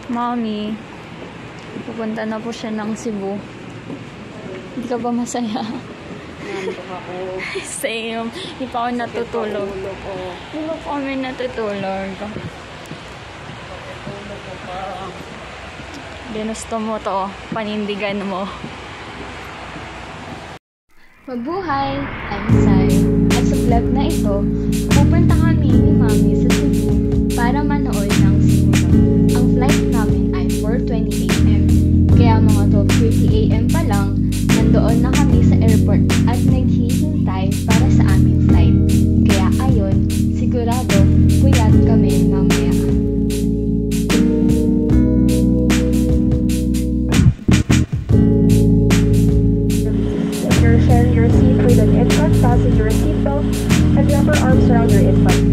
Mommy, pupunta na po siya ng Cebu. Hindi ka ba masaya? Nandito ako. Same. Hindi pa ako natutulog. Hindi pa kami natutulog. Ginusto mo to. Panindigan mo. Mabuhay! I'm Sai. At sa vlog na ito, pupunta kami ni Mami sa Cebu para manood ng sinulog. Ang flight namin ay 4:20 AM. Kaya mga 12:30 AM pa lang, nandoon na kami sa airport at naghihintay para sa aming flight. Kaya ayon, sigurado puyat kami mamaya. You're sharing your seat with an infant, fasten your seatbelt and wrap your arms around your infant.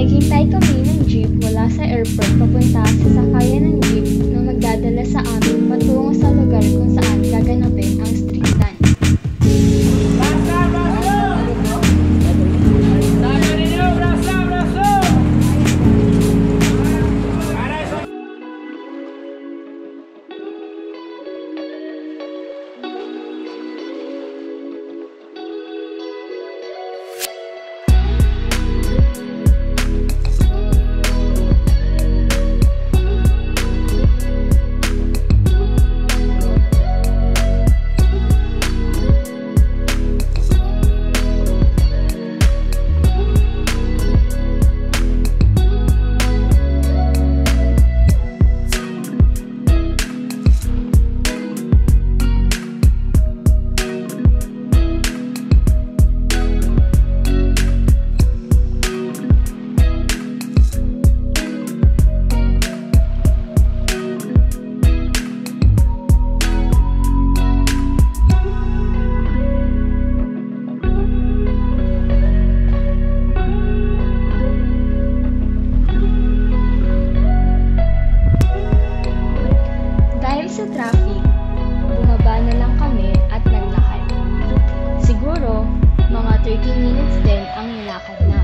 Naghintay kami ng jeep mula sa airport papunta sa sakayan ng jeep na magdadala sa amin patungo sa lugar kung saan gaganapin ang street dance. Sa traffic, bumaba na lang kami at naglakad. Siguro, mga 30 minutes din ang nilakad na.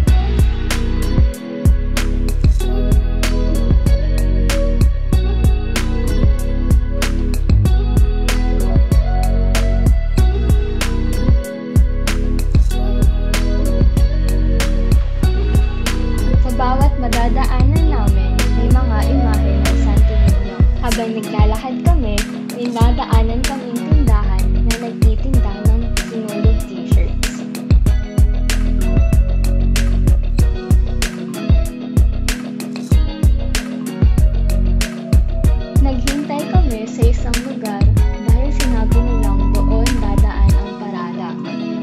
Sa bawat madadaanan namin, may mga imahe ng Santo Niño. Habang naglalakad kami, may nadaanan kaming tindahan na nagtitinda ng sinulog t-shirts. Naghintay kami sa isang lugar dahil sinabi nilang doon dadaan ang parada.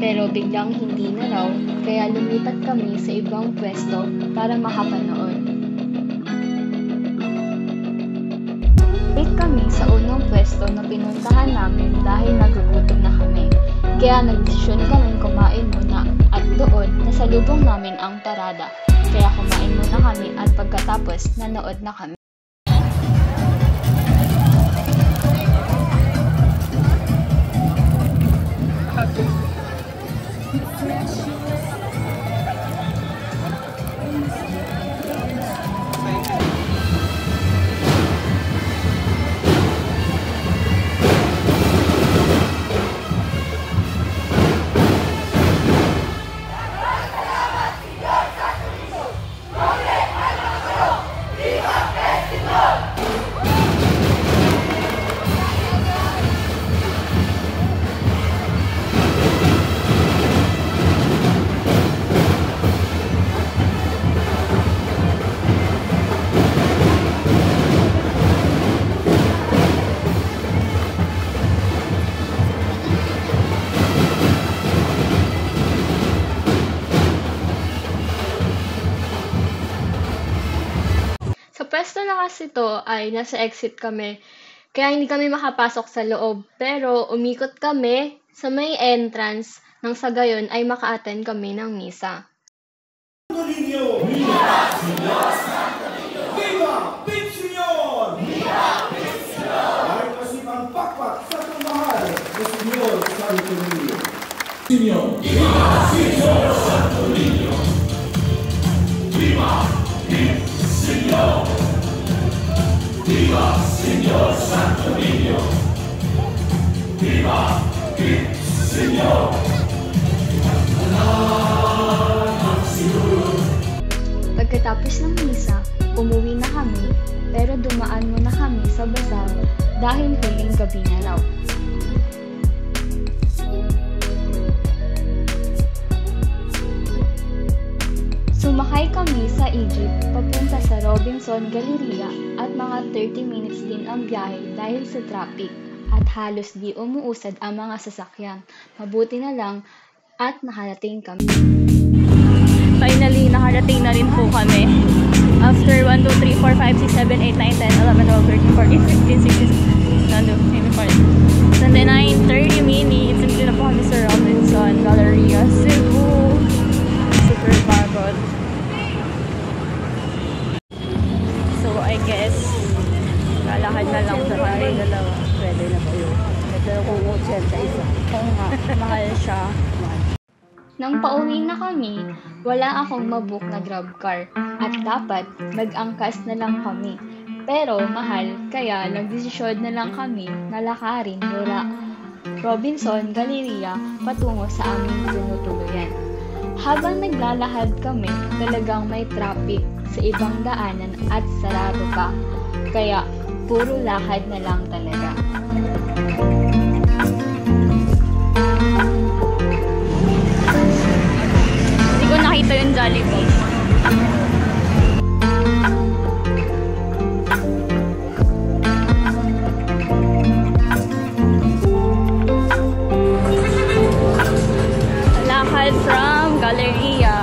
Pero biglang hindi na raw, kaya lumipat kami sa ibang pwesto para makapanood. Wait kami sa unang pwesto na pinuntahan namin dahil nagugutom na kami. Kaya nagdesisyon kami kumain muna at doon nasalubong namin ang parada. Kaya kumain muna kami at pagkatapos nanood na kami. pwesto na kasi to ay nasa exit kami, kaya hindi kami makapasok sa loob. Pero umikot kami sa may entrance nang sa gayon ay maka-attend kami ng misa. Viva Señor Santo Niño! Viva Pizzion! Viva Pizzion! Ay masipang pakpak sa tumahal na Señor Santo Niño. Señor! Viva Señor Santo Niño! Viva Pizzion! Viva Señor Santo Niño! Viva Pizzion! Pagkatapos ng misa, umuwi na kami, pero dumaan muna kami sa bazaar dahil huling gabi na raw. Sumakay kami sa Egypt papunta sa Robinson Galleria at mga 30 minutes din ang biyahe dahil sa traffic at halos di umuusad ang mga sasakyan. Mabuti na lang at nakarating kami. Finally, nakarating na rin po kami. After 1, 2, 3, 4, 5, 6, 7, 8, 9, 10, 11, 12, 13, 14, 15, 16, 17, 18, 19, 30 minutes. Hindi na po kami sa Robinson Galleria, Cebu. Super pagod. So, I guess, lalakad na lang sa kami dalawa. Pwede na po yun. Pero kung 81. Oo nga, mahal siya. Nang pauwi na kami, wala akong mabook na grab car at dapat mag-angkas na lang kami. Pero mahal, kaya nagdesisyon na lang kami na lakarin mula Robinson Galleria patungo sa aming tinutuluyan. Habang naglalakad kami, talagang may traffic sa ibang daanan at sarado pa. Kaya puro lakad na lang talaga. Nakita yung Jollibee. Lakad from Galleria.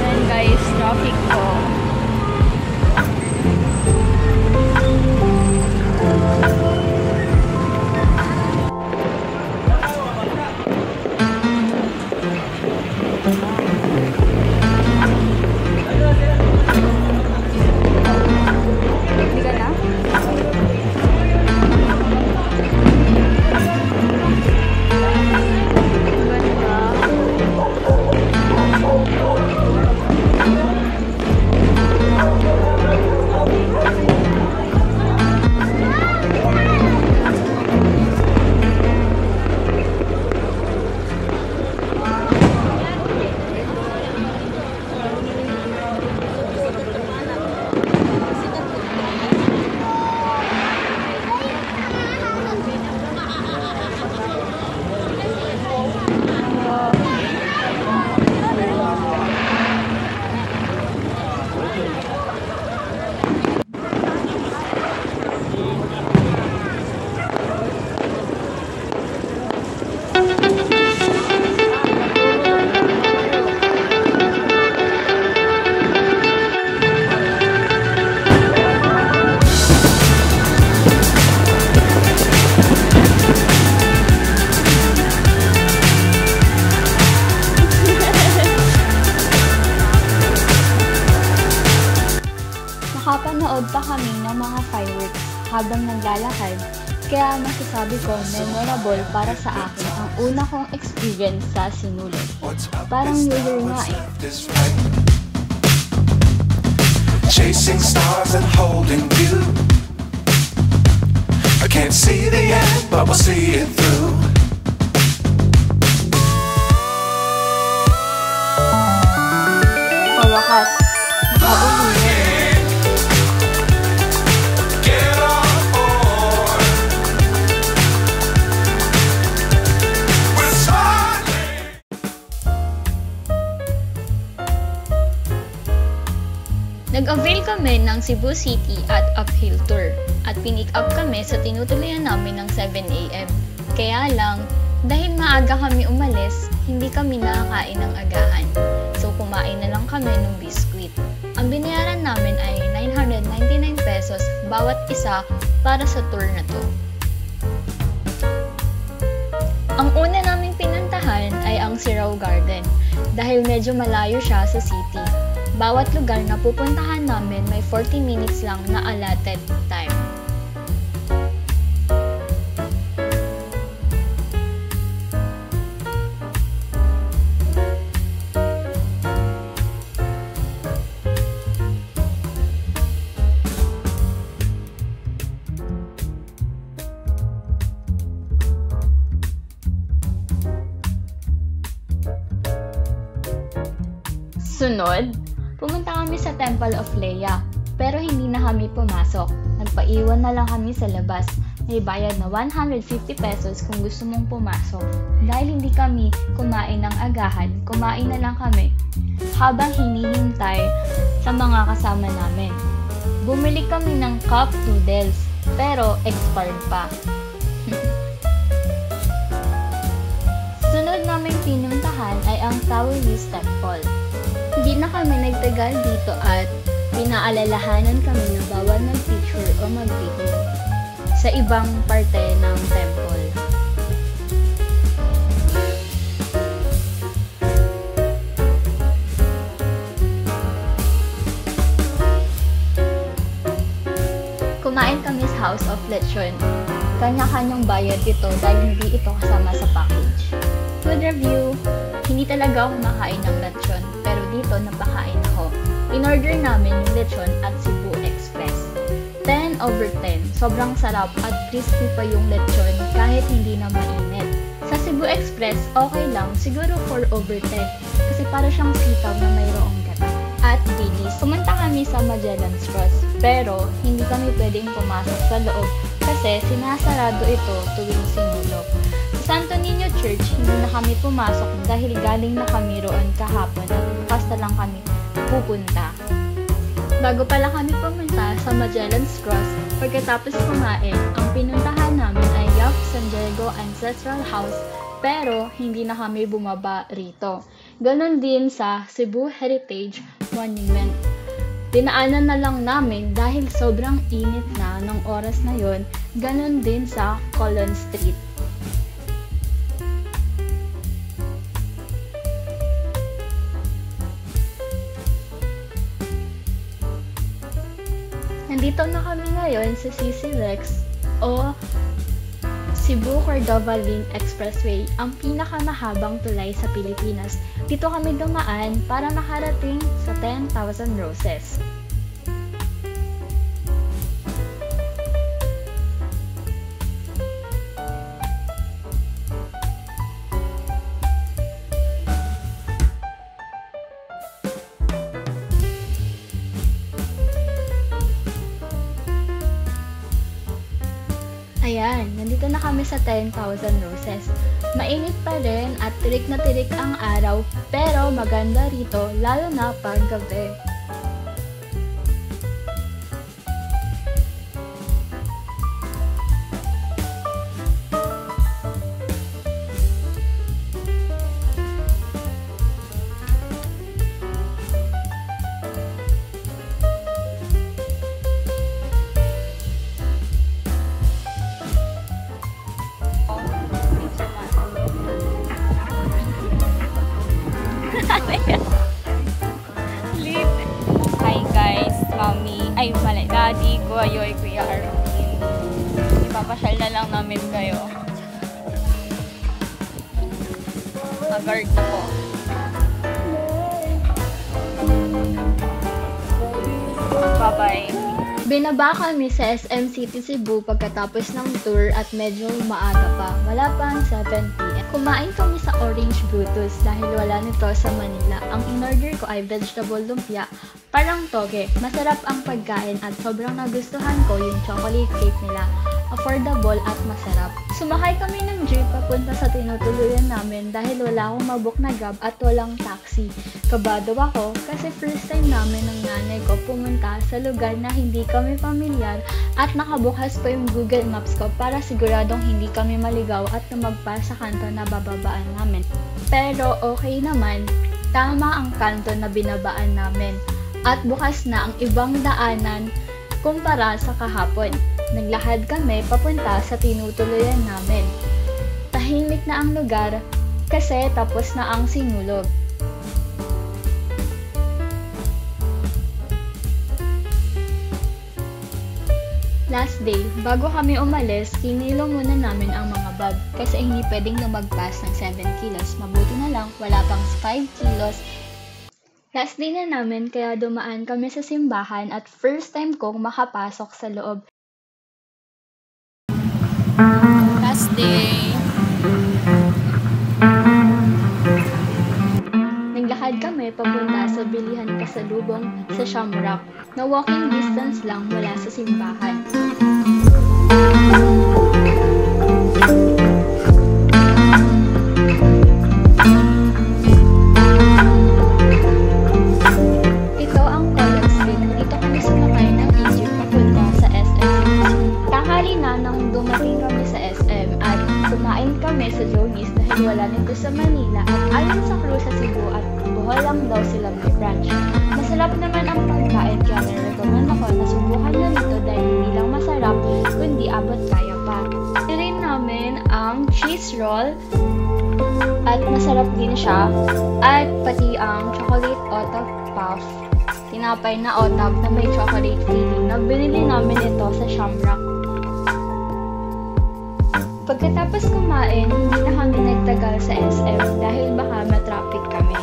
Ayan guys, traffic po. Nakapanood pa kami ng mga fireworks habang naglalakad, kaya masasabi ko memorable para sa akin ang una kong experience sa Sinulog. Parang New Year nga eh. Chasing stars and holding you. I can't see the end, but we'll see it through. Pawakas, nakabuli. Nag-avail kami namin ng Cebu City at uphill tour at pinick up kami sa tinutuloyan namin ng 7 AM. Kaya lang, dahil maaga kami umalis, hindi kami nakakain ng agahan. So kumain na lang kami ng biskwit. Ang binayaran namin ay 999 pesos bawat isa para sa tour na to. Ang una naming pinuntahan ay ang Sirao Garden dahil medyo malayo siya sa city. Bawat lugar na pupuntahan namin may 40 minutes lang na allotted time. Sunod, pumunta kami sa Temple of Leia, pero hindi na kami pumasok. Nagpaiwan na lang kami sa labas. May bayad na 150 pesos kung gusto mong pumasok. Dahil hindi kami kumain ng agahan, kumain na lang kami habang hinihintay sa mga kasama namin. Bumili kami ng cup noodles, pero expired pa. Sunod namin pinuntahan ay ang Taoist Temple. Hindi na kami nagtagal dito at pinaalalahanan kami na bawal mag-picture o mag-video sa ibang parte ng temple. Kumain kami sa House of Lechon. Kanya-kanyang bayad ito dahil hindi ito kasama sa package. Food review. Hindi talaga ako makain ng lechon, pero dito napakain ako. In-order namin yung lechon at Cebu Express. 10/10. Sobrang sarap at crispy pa yung lechon kahit hindi na mainit. Sa Cebu Express, okay lang. Siguro 4/10 kasi para siyang sitaw na mayroong gata. At dilis. Pumunta kami sa Magellan's Cross, pero hindi kami pwedeng pumasok sa loob kasi sinasarado ito tuwing sinulog. Sa Santo Niño Church, hindi na kami pumasok dahil galing na kami roon kahapon at bukas na lang kami pupunta. Bago pala kami pumunta sa Magellan's Cross, pagkatapos kumain, ang pinuntahan namin ay Yap San Diego Ancestral House, pero hindi na kami bumaba rito. Ganon din sa Cebu Heritage Monument. Dinaanan na lang namin dahil sobrang init na ng oras na yon. Ganon din sa Colon Street. Nandito na kami ngayon sa CC Lex o Cebu Cordova Link Expressway, ang pinakamahabang tulay sa Pilipinas. Dito kami dumaan para makarating sa 10,000 Roses. Ayan, nandito na kami sa 10,000 Roses. Mainit pa rin at tirik na tirik ang araw, pero maganda rito lalo na pag gabi. Hi guys, Mami, ay mali, Daddy, Kuya, Kuya Arvin. Ipapasyal na lang namin kayo. Mag-guard na po. Bye-bye. Binaba kami sa SM City Cebu pagkatapos ng tour at medyo maaga pa. Wala pa ang 7 PM. Kumain kami sa Orange Brutus dahil wala nito sa Manila. Ang in-order ko ay vegetable lumpia, parang toge. Masarap ang pagkain at sobrang nagustuhan ko yung chocolate cake nila. affordable at masarap. Sumakay kami ng jeep papunta sa tinutuluyan namin dahil wala akong mabook na Grab at walang taxi. Kabado ako kasi first time namin ng nanay ko pumunta sa lugar na hindi kami pamilyar at nakabukas pa yung Google Maps ko para siguradong hindi kami maligaw at tumagpa sa kanto na bababaan namin. Pero okay naman, tama ang kanto na binabaan namin at bukas na ang ibang daanan kumpara sa kahapon. Naglakad kami papunta sa tinutuluyan namin. Tahimik na ang lugar kasi tapos na ang sinulog. Last day, bago kami umalis, kinilo muna namin ang mga bag kasi hindi pwedeng lumagpas ng 7 kilos. Mabuti na lang, wala pang 5 kilos. Last day na namin kaya dumaan kami sa simbahan at first time kong makapasok sa loob. Last day. Naglakad kami papunta sa bilihan pasalubong sa Shamrock na walking distance lang mula sa simbahan. Ito ang College Street. Dito kami sumakay ng Egypt papunta sa SM. Tanghali na nang dumating kami sa SM at kumain kami sa Johnny's dahil wala nito sa Manila at ayon sa crew sa Cebu at Bohol lang daw sila may branch. Masarap naman ang pagkain kaya nirecommend ako na subukan na nito dahil hindi lang masarap kundi abot kaya pa. Tirin namin ang cheese roll at masarap din siya at pati ang chocolate otak puff. Tinapay na otak na may chocolate filling na binili namin ito sa Shamrock. Pagkatapos kumain, hindi na kami nagtagal sa SM dahil baka matraffic kami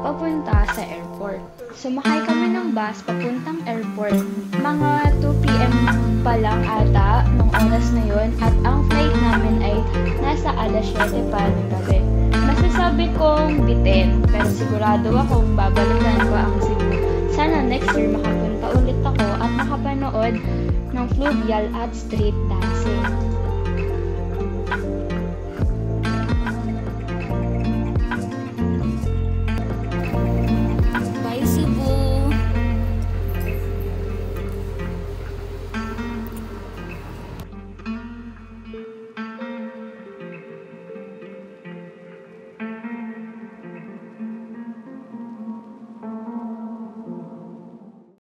papunta sa airport. Sumakay kami ng bus papuntang airport. Mga 2 PM pa lang ata nung oras na yun at ang flight namin ay nasa alas 7 pa ng gabi. Masasabi kong bitin pero sigurado akong babalikan ko ang Cebu. Sana next year makapunta ulit ako at makapanood ng fluvial at street dancing.